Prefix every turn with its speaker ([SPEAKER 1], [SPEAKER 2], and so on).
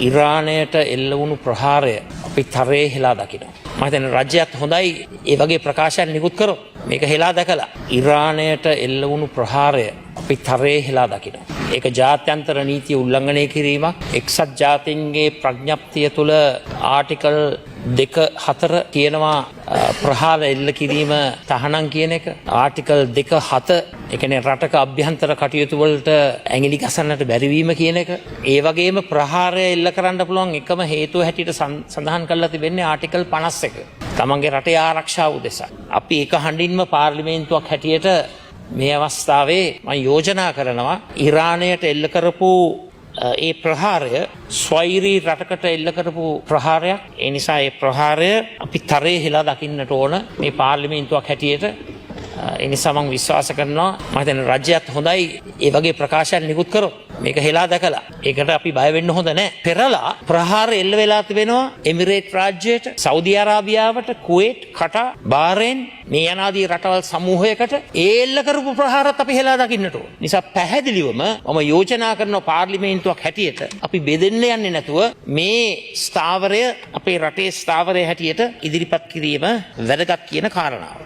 [SPEAKER 1] ඉරානයට එල්ල වුණු ප්‍රහාරය අපි තරයේ හෙලා දකිනවා. මම හිතන්නේ රජයත් හොඳයි ඒ වගේ ප්‍රකාශයන් නිකුත් කරොත්. මේක හෙලා දැකලා ඉරානයට එල්ල වුණු ප්‍රහාරය අපි තරයේ හෙලා දකිනවා. ඒක ජාත්‍යන්තර නීතිය උල්ලංඝනය කිරීමක්. එක්සත් ජාතීන්ගේ ප්‍රඥප්තිය තුළ ආටිකල් 2.4 කියනවා ප්‍රහාර එල්ල කිරීම තහනම් කියන එක. ආටිකල් 2.7 ඒ කියන්නේ රටක අභ්‍යන්තර කටයුතු වලට ඇඟිලි ගසන්නට බැරිවීම කියන එක. ඒ වගේම ප්‍රහාරය එල්ල කරන්න පුළුවන් එකම හේතුව හැටියට සඳහන් කරලා තිබෙන්නේ ආටිකල් 51. තමන්ගේ රටේ ආරක්ෂාව උදෙසා. අපි එක හඬින්ම පාර්ලිමේන්තුවක් හැටියට මේ අවස්ථාවේ මම යෝජනා කරනවා ඉරානයට එල්ල කරපු ඒ ප්‍රහාරය ස්වෛරී රටකට එල්ල කරපු ප්‍රහාරයක්. ඒ නිසා ඒ ප්‍රහාරය අපි තරයේ හෙලා දකින්නට ඕන මේ පාර්ලිමේන්තුවක් හැටියට. ඒ නිසා මම විශ්වාස කරනවා මම හිතන්නේ රජයත් හොඳයි ඒ වගේ ප්‍රකාශයන් නිකුත් කරොත්. මේක හෙලා දැකලා ඒකට අපි බය වෙන්න හොඳ නැහැ. පෙරලා ප්‍රහාර එල්ල වෙලා තිබෙනවා එමිරේට් රාජ්‍යයට, සෞදි අරාබියාවට, කුවේට්, කටාර්, බාරේන් මේ යනාදී රටවල් සමූහයකට ඒ එල්ල කරපු ප්‍රහාරත් අපි හෙලා දකින්නට ඕන. නිසා පැහැදිලිවම මම යෝජනා කරන පාර්ලිමේන්තුවක් හැටියට අපි බෙදෙන්න යන්නේ නැතුව මේ ස්ථාවරය අපේ රටේ ස්ථාවරය හැටියට ඉදිරිපත් කිරීම වැදගත් කියන කාරණාව.